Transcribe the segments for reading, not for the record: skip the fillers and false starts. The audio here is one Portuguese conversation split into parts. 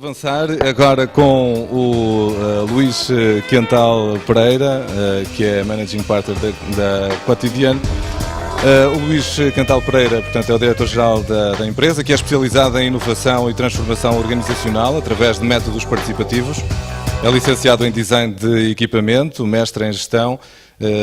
avançar agora com o Luís Quental Pereira, que é Managing Partner da Quotidiano. O Luís Quental Pereira, portanto, é o diretor-geral da empresa, que é especializada em inovação e transformação organizacional através de métodos participativos. É licenciado em Design de Equipamento, mestre em Gestão,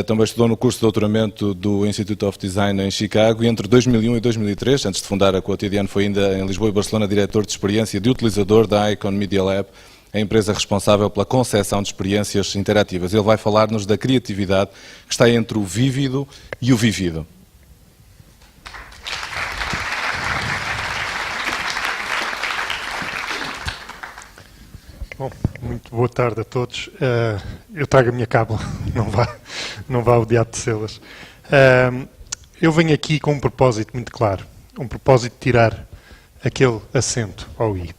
também estudou no curso de doutoramento do Institute of Design em Chicago e entre 2001 e 2003, antes de fundar a Quotidiano, foi ainda em Lisboa e Barcelona diretor de experiência de utilizador da Icon Media Lab, a empresa responsável pela concepção de experiências interativas. Ele vai falar-nos da criatividade que está entre o vívido e o vivido. Bom, muito boa tarde a todos. Eu trago a minha cábula, não vá o diabo de selas. Eu venho aqui com um propósito muito claro, um propósito de tirar aquele acento ao I.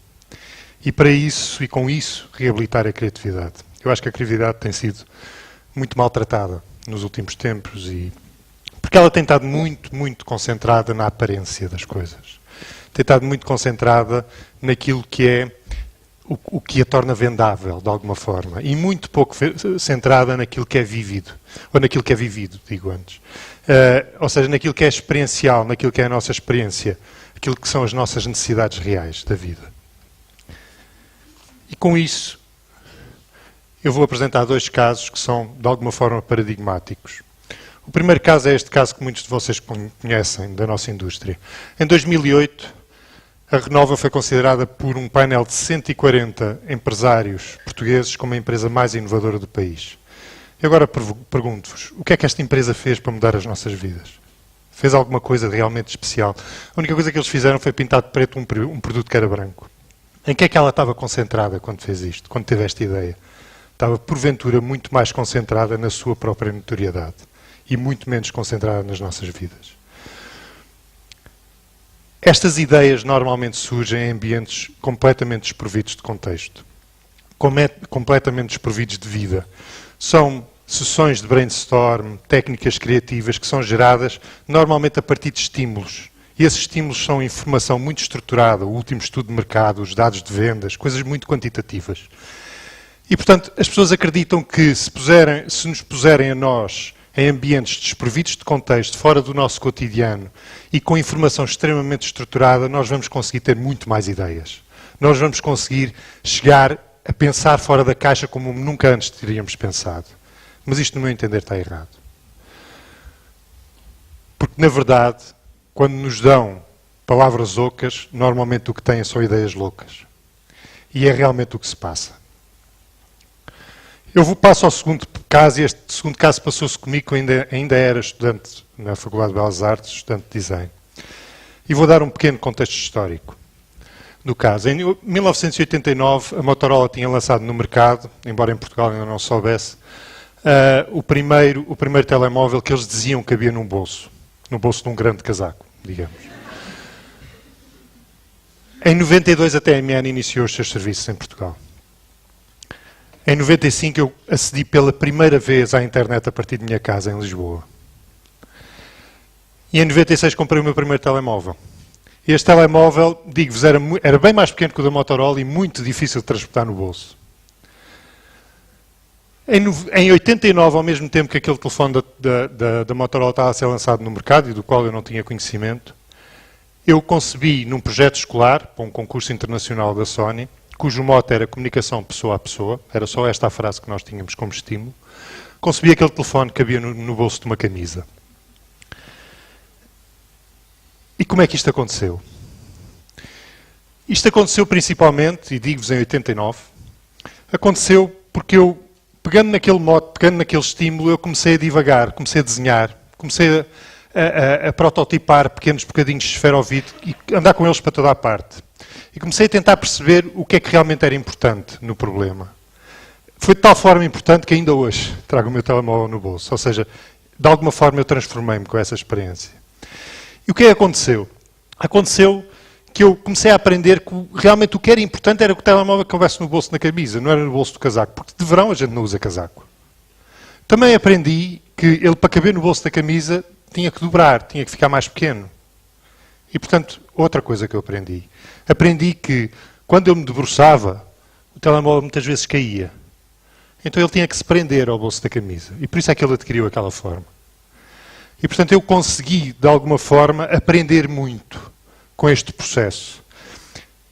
E para isso, e com isso, reabilitar a criatividade. Eu acho que a criatividade tem sido muito maltratada nos últimos tempos, porque ela tem estado muito concentrada na aparência das coisas. Tem estado muito concentrada naquilo que é o que a torna vendável, de alguma forma, e muito pouco centrada naquilo que é vívido, ou naquilo que é vivido, digo antes. Ou seja, naquilo que é experiencial, naquilo que é a nossa experiência, aquilo que são as nossas necessidades reais da vida. E com isso, eu vou apresentar dois casos que são, de alguma forma, paradigmáticos. O primeiro caso é este caso que muitos de vocês conhecem, da nossa indústria. Em 2008, a Renova foi considerada por um painel de 140 empresários portugueses como a empresa mais inovadora do país. E agora pergunto-vos, o que é que esta empresa fez para mudar as nossas vidas? Fez alguma coisa de realmente especial? A única coisa que eles fizeram foi pintar de preto um produto que era branco. Em que é que ela estava concentrada quando fez isto, quando teve esta ideia? Estava, porventura, muito mais concentrada na sua própria notoriedade e muito menos concentrada nas nossas vidas. Estas ideias normalmente surgem em ambientes completamente desprovidos de contexto, completamente desprovidos de vida. São sessões de brainstorm, técnicas criativas que são geradas normalmente a partir de estímulos. E esses estímulos são informação muito estruturada, o último estudo de mercado, os dados de vendas, coisas muito quantitativas. E, portanto, as pessoas acreditam que se nos puserem a nós em ambientes desprovidos de contexto, fora do nosso cotidiano e com informação extremamente estruturada, nós vamos conseguir ter muito mais ideias. Nós vamos conseguir chegar a pensar fora da caixa como nunca antes teríamos pensado. Mas isto, no meu entender, está errado. Porque, na verdade, quando nos dão palavras ocas, normalmente o que têm são ideias loucas. E é realmente o que se passa. Eu passo ao segundo caso, e este segundo caso passou-se comigo, ainda era estudante na Faculdade de Belas Artes, estudante de Design. E vou dar um pequeno contexto histórico do caso. Em 1989, a Motorola tinha lançado no mercado, embora em Portugal ainda não soubesse, o primeiro telemóvel que eles diziam que cabia no bolso de um grande casaco, digamos. Em 92, a TMN iniciou os seus serviços em Portugal. Em 95 eu acedi pela primeira vez à internet a partir de minha casa, em Lisboa. E em 96 comprei o meu primeiro telemóvel. Este telemóvel, digo-vos, era bem mais pequeno que o da Motorola e muito difícil de transportar no bolso. Em 89, ao mesmo tempo que aquele telefone da Motorola estava a ser lançado no mercado, e do qual eu não tinha conhecimento, eu concebi num projeto escolar, para um concurso internacional da Sony, cujo mote era comunicação pessoa a pessoa, era só esta a frase que nós tínhamos como estímulo, concebi aquele telefone que cabia no bolso de uma camisa. E como é que isto aconteceu? Isto aconteceu principalmente, e digo-vos em 89, aconteceu porque eu, pegando naquele mote, pegando naquele estímulo, eu comecei a divagar, comecei a desenhar, comecei a prototipar pequenos bocadinhos de esferovite e andar com eles para toda a parte. E comecei a tentar perceber o que é que realmente era importante no problema. Foi de tal forma importante que ainda hoje trago o meu telemóvel no bolso. Ou seja, de alguma forma eu transformei-me com essa experiência. E o que aconteceu? Aconteceu que eu comecei a aprender que realmente o que era importante era que o telemóvel houvesse no bolso da camisa, não era no bolso do casaco. Porque de verão a gente não usa casaco. Também aprendi que ele, para caber no bolso da camisa, tinha que dobrar, tinha que ficar mais pequeno. E, portanto, outra coisa que eu aprendi. Aprendi que quando eu me debruçava, o telemóvel muitas vezes caía. Então ele tinha que se prender ao bolso da camisa. E por isso é que ele adquiriu aquela forma. E portanto eu consegui, de alguma forma, aprender muito com este processo.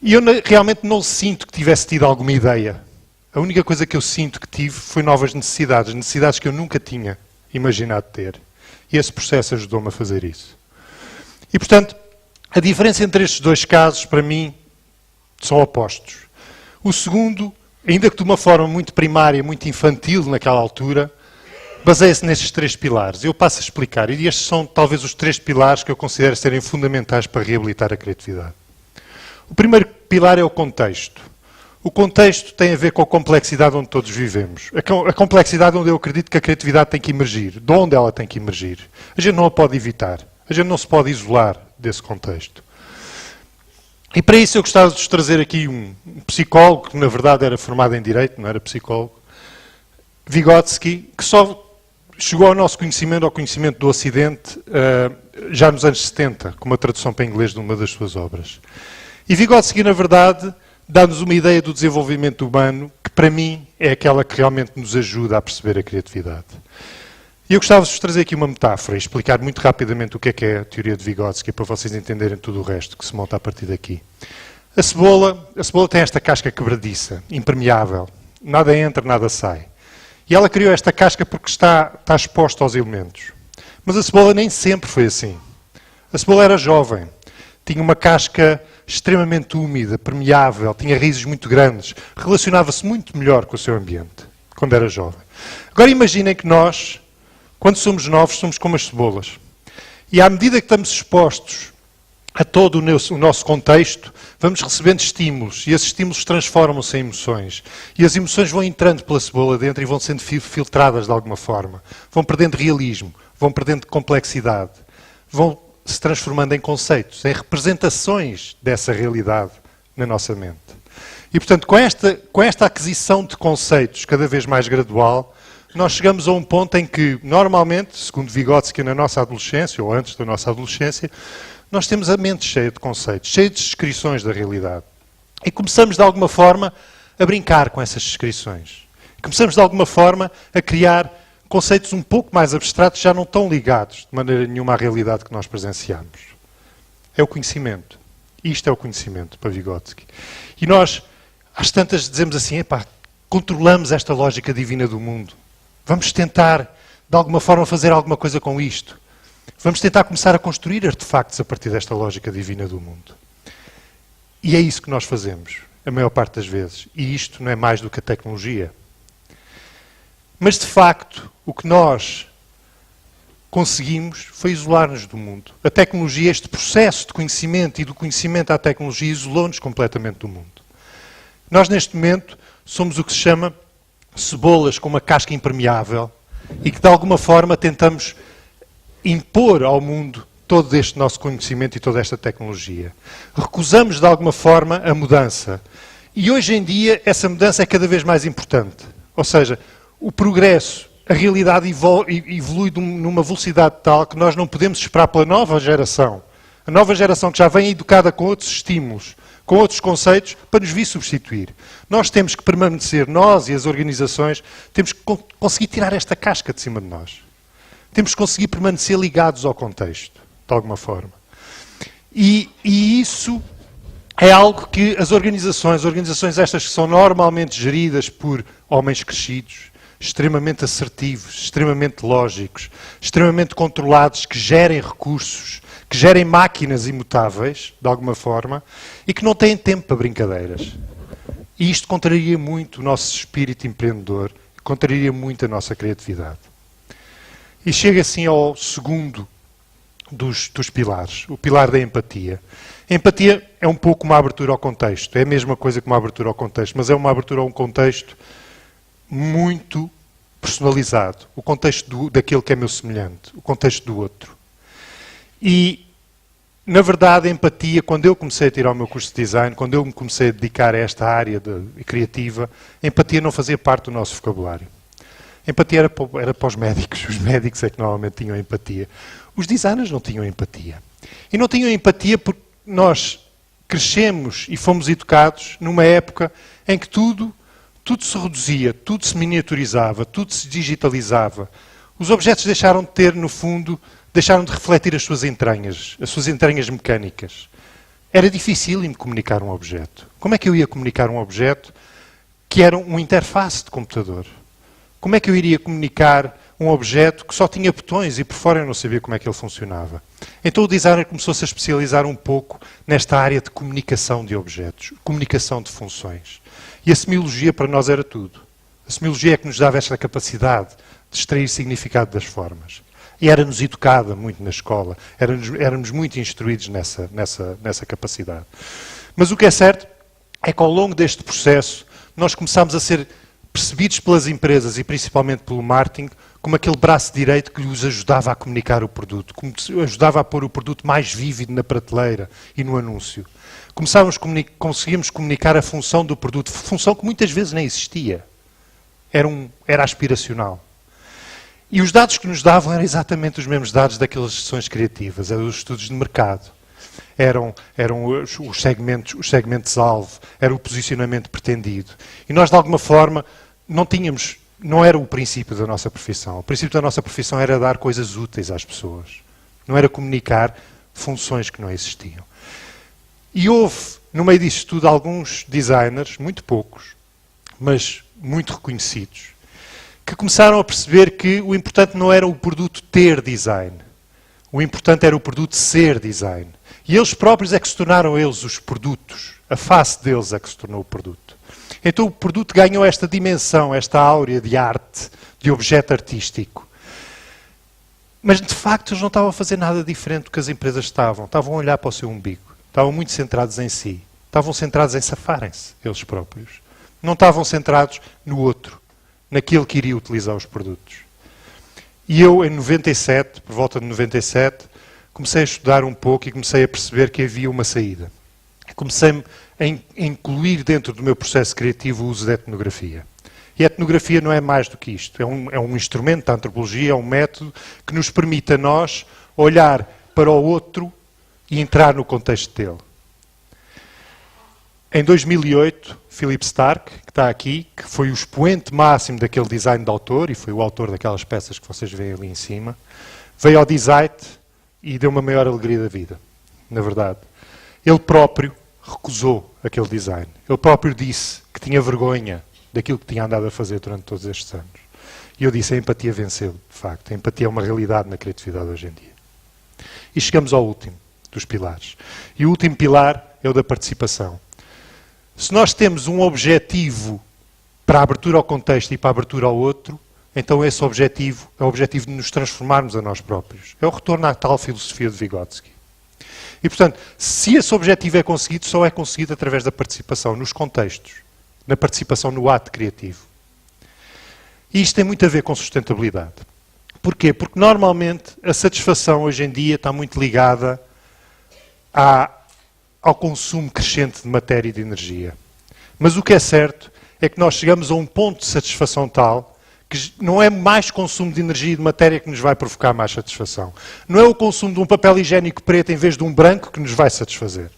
E eu realmente não sinto que tivesse tido alguma ideia. A única coisa que eu sinto que tive foi novas necessidades. Necessidades que eu nunca tinha imaginado ter. E esse processo ajudou-me a fazer isso. E portanto, a diferença entre estes dois casos, para mim, são opostos. O segundo, ainda que de uma forma muito primária, muito infantil naquela altura, baseia-se nestes 3 pilares. Eu passo a explicar. E estes são talvez os 3 pilares que eu considero serem fundamentais para reabilitar a criatividade. O primeiro pilar é o contexto. O contexto tem a ver com a complexidade onde todos vivemos. A complexidade onde eu acredito que a criatividade tem que emergir. De onde ela tem que emergir. A gente não a pode evitar. A gente não se pode isolar desse contexto. E para isso eu gostava de vos trazer aqui um psicólogo, que na verdade era formado em Direito, não era psicólogo, Vygotsky, que só chegou ao nosso conhecimento, ao conhecimento do Ocidente, já nos anos 70, com uma tradução para inglês de uma das suas obras. E Vygotsky, na verdade, dá-nos uma ideia do desenvolvimento humano, que para mim é aquela que realmente nos ajuda a perceber a criatividade. E eu gostava de vos trazer aqui uma metáfora e explicar muito rapidamente o que é a teoria de Vygotsky, para vocês entenderem tudo o resto que se monta a partir daqui. A cebola tem esta casca quebradiça, impermeável. Nada entra, nada sai. E ela criou esta casca porque está exposta aos elementos. Mas a cebola nem sempre foi assim. A cebola era jovem, tinha uma casca extremamente úmida, permeável, tinha raízes muito grandes, relacionava-se muito melhor com o seu ambiente, quando era jovem. Agora imaginem que nós, quando somos novos, somos como as cebolas. E à medida que estamos expostos a todo o nosso contexto, vamos recebendo estímulos, e esses estímulos transformam-se em emoções. E as emoções vão entrando pela cebola dentro e vão sendo filtradas de alguma forma. Vão perdendo realismo, vão perdendo complexidade, vão se transformando em conceitos, em representações dessa realidade na nossa mente. E, portanto, com esta aquisição de conceitos cada vez mais gradual, nós chegamos a um ponto em que, normalmente, segundo Vygotsky, na nossa adolescência, ou antes da nossa adolescência, nós temos a mente cheia de conceitos, cheia de descrições da realidade. E começamos, de alguma forma, a brincar com essas descrições. Começamos, de alguma forma, a criar conceitos um pouco mais abstratos, já não tão ligados de maneira nenhuma à realidade que nós presenciamos. É o conhecimento. Isto é o conhecimento para Vygotsky. E nós, às tantas, dizemos assim, controlamos esta lógica divina do mundo. Vamos tentar, de alguma forma, fazer alguma coisa com isto. Vamos tentar começar a construir artefactos a partir desta lógica divina do mundo. E é isso que nós fazemos, a maior parte das vezes. E isto não é mais do que a tecnologia. Mas, de facto, o que nós conseguimos foi isolar-nos do mundo. A tecnologia, este processo de conhecimento e do conhecimento à tecnologia, isolou-nos completamente do mundo. Nós, neste momento, somos o que se chama cebolas com uma casca impermeável e que, de alguma forma, tentamos impor ao mundo todo este nosso conhecimento e toda esta tecnologia. Recusamos, de alguma forma, a mudança. E, hoje em dia, essa mudança é cada vez mais importante. Ou seja, o progresso, a realidade evolui numa velocidade tal que nós não podemos esperar pela nova geração. A nova geração que já vem educada com outros estímulos, com outros conceitos, para nos vir substituir. Nós temos que permanecer, nós e as organizações, temos que conseguir tirar esta casca de cima de nós. Temos que conseguir permanecer ligados ao contexto, de alguma forma. E isso é algo que as organizações estas que são normalmente geridas por homens crescidos, extremamente assertivos, extremamente lógicos, extremamente controlados, que gerem recursos, que gerem máquinas imutáveis, de alguma forma, e que não têm tempo para brincadeiras. E isto contraria muito o nosso espírito empreendedor, contraria muito a nossa criatividade. E chega assim ao segundo dos pilares, o pilar da empatia. A empatia é um pouco uma abertura ao contexto, é a mesma coisa que uma abertura ao contexto, mas é uma abertura a um contexto muito personalizado, o contexto daquele que é meu semelhante, o contexto do outro. E, na verdade, a empatia, quando eu comecei a tirar o meu curso de design, quando eu me comecei a dedicar a esta área criativa, a empatia não fazia parte do nosso vocabulário. A empatia era para os médicos. Os médicos é que normalmente tinham empatia. Os designers não tinham empatia. E não tinham empatia porque nós crescemos e fomos educados numa época em que tudo se reduzia, tudo se miniaturizava, tudo se digitalizava. Os objetos deixaram de ter, no fundo, deixaram de refletir as suas entranhas mecânicas. Era dificílimo comunicar um objeto. Como é que eu ia comunicar um objeto que era uma interface de computador? Como é que eu iria comunicar um objeto que só tinha botões e por fora eu não sabia como é que ele funcionava? Então o designer começou-se a especializar um pouco nesta área de comunicação de objetos, comunicação de funções. E a semiologia para nós era tudo. A semiologia é que nos dava esta capacidade de extrair significado das formas. E era-nos educada muito na escola, éramos muito instruídos nessa capacidade. Mas o que é certo é que ao longo deste processo nós começámos a ser percebidos pelas empresas e principalmente pelo marketing como aquele braço direito que lhes ajudava a comunicar o produto, como ajudava a pôr o produto mais vívido na prateleira e no anúncio. Conseguíamos comunicar a função do produto, função que muitas vezes nem existia. Era aspiracional. E os dados que nos davam eram exatamente os mesmos dados daquelas sessões criativas, eram os estudos de mercado. Eram os segmentos-alvo, era o posicionamento pretendido. E nós, de alguma forma, não era o princípio da nossa profissão. O princípio da nossa profissão era dar coisas úteis às pessoas. Não era comunicar funções que não existiam. E houve, no meio disso tudo, alguns designers, muito poucos, mas muito reconhecidos, que começaram a perceber que o importante não era o produto ter design. O importante era o produto ser design. E eles próprios é que se tornaram eles os produtos. A face deles é que se tornou o produto. Então o produto ganhou esta dimensão, esta áurea de arte, de objeto artístico. Mas de facto eles não estavam a fazer nada diferente do que as empresas estavam. Estavam a olhar para o seu umbigo. Estavam muito centrados em si. Estavam centrados em safarem-se, eles próprios. Não estavam centrados no outro, naquele que iria utilizar os produtos. E eu, em 97, por volta de 97, comecei a estudar um pouco e comecei a perceber que havia uma saída. Comecei a incluir dentro do meu processo criativo o uso da etnografia. E a etnografia não é mais do que isto. É um instrumento da antropologia, é um método que nos permite a nós olhar para o outro e entrar no contexto dele. Em 2008, Philip Stark, que está aqui, que foi o expoente máximo daquele design de autor, e foi o autor daquelas peças que vocês veem ali em cima, veio ao Design e deu uma maior alegria da vida, na verdade. Ele próprio recusou aquele design. Ele próprio disse que tinha vergonha daquilo que tinha andado a fazer durante todos estes anos. E eu disse, a empatia venceu, de facto. A empatia é uma realidade na criatividade hoje em dia. E chegamos ao último dos pilares. E o último pilar é o da participação. Se nós temos um objetivo para a abertura ao contexto e para a abertura ao outro, então esse objetivo é o objetivo de nos transformarmos a nós próprios. É o retorno à tal filosofia de Vygotsky. E, portanto, se esse objetivo é conseguido, só é conseguido através da participação nos contextos, na participação no ato criativo. E isto tem muito a ver com sustentabilidade. Porquê? Porque, normalmente, a satisfação hoje em dia está muito ligada ao consumo crescente de matéria e de energia. Mas o que é certo é que nós chegamos a um ponto de satisfação tal que não é mais consumo de energia e de matéria que nos vai provocar mais satisfação. Não é o consumo de um papel higiênico preto em vez de um branco que nos vai satisfazer.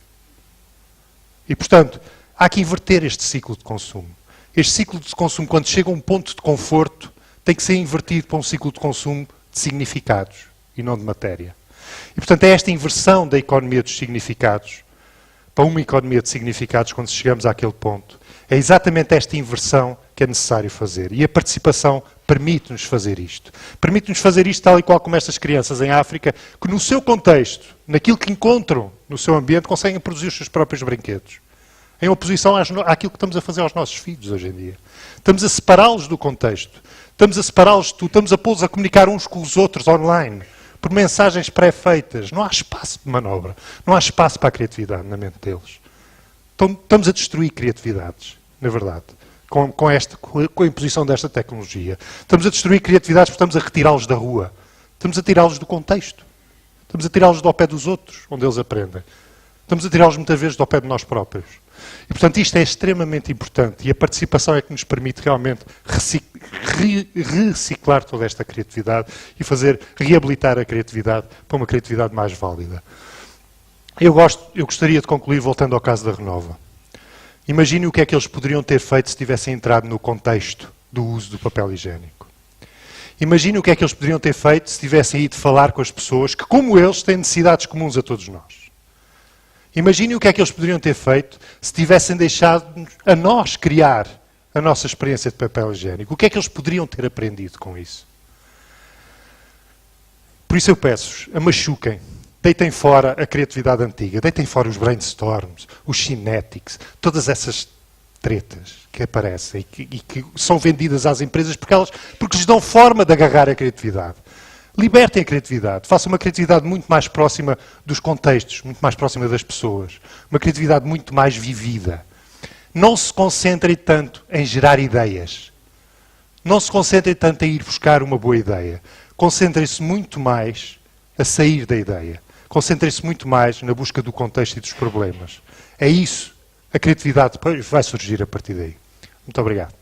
E, portanto, há que inverter este ciclo de consumo. Este ciclo de consumo, quando chega a um ponto de conforto, tem que ser invertido para um ciclo de consumo de significados e não de matéria. E, portanto, é esta inversão da economia dos significados para uma economia de significados quando chegamos àquele ponto. É exatamente esta inversão que é necessário fazer. E a participação permite-nos fazer isto. Permite-nos fazer isto tal e qual como estas crianças em África, que no seu contexto, naquilo que encontram no seu ambiente, conseguem produzir os seus próprios brinquedos. Em oposição àquilo que estamos a fazer aos nossos filhos hoje em dia. Estamos a separá-los do contexto. Estamos a separá-los de tudo. Estamos a pô-los a comunicar uns com os outros online, por mensagens pré-feitas. Não há espaço de manobra. Não há espaço para a criatividade na mente deles. Então, estamos a destruir criatividades, na verdade, com a imposição desta tecnologia. Estamos a destruir criatividades porque estamos a retirá-los da rua. Estamos a tirá-los do contexto. Estamos a tirá-los do ao pé dos outros, onde eles aprendem. Estamos a tirá-los muitas vezes do ao pé de nós próprios. E, portanto, isto é extremamente importante. E a participação é que nos permite realmente reciclar toda esta criatividade e reabilitar a criatividade para uma criatividade mais válida. Eu gostaria de concluir voltando ao caso da Renova. Imagine o que é que eles poderiam ter feito se tivessem entrado no contexto do uso do papel higiênico. Imagine o que é que eles poderiam ter feito se tivessem ido falar com as pessoas que, como eles, têm necessidades comuns a todos nós. Imagine o que é que eles poderiam ter feito se tivessem deixado a nós criar a nossa experiência de papel higiênico. O que é que eles poderiam ter aprendido com isso? Por isso eu peço-vos, machuquem, deitem fora a criatividade antiga, deitem fora os brainstorms, os cinetics, todas essas tretas que aparecem e que são vendidas às empresas porque lhes dão forma de agarrar a criatividade. Libertem a criatividade, façam uma criatividade muito mais próxima dos contextos, muito mais próxima das pessoas, uma criatividade muito mais vivida. Não se concentrem tanto em gerar ideias. Não se concentrem tanto em ir buscar uma boa ideia. Concentrem-se muito mais a sair da ideia. Concentrem-se muito mais na busca do contexto e dos problemas. É isso. A criatividade depois vai surgir a partir daí. Muito obrigado.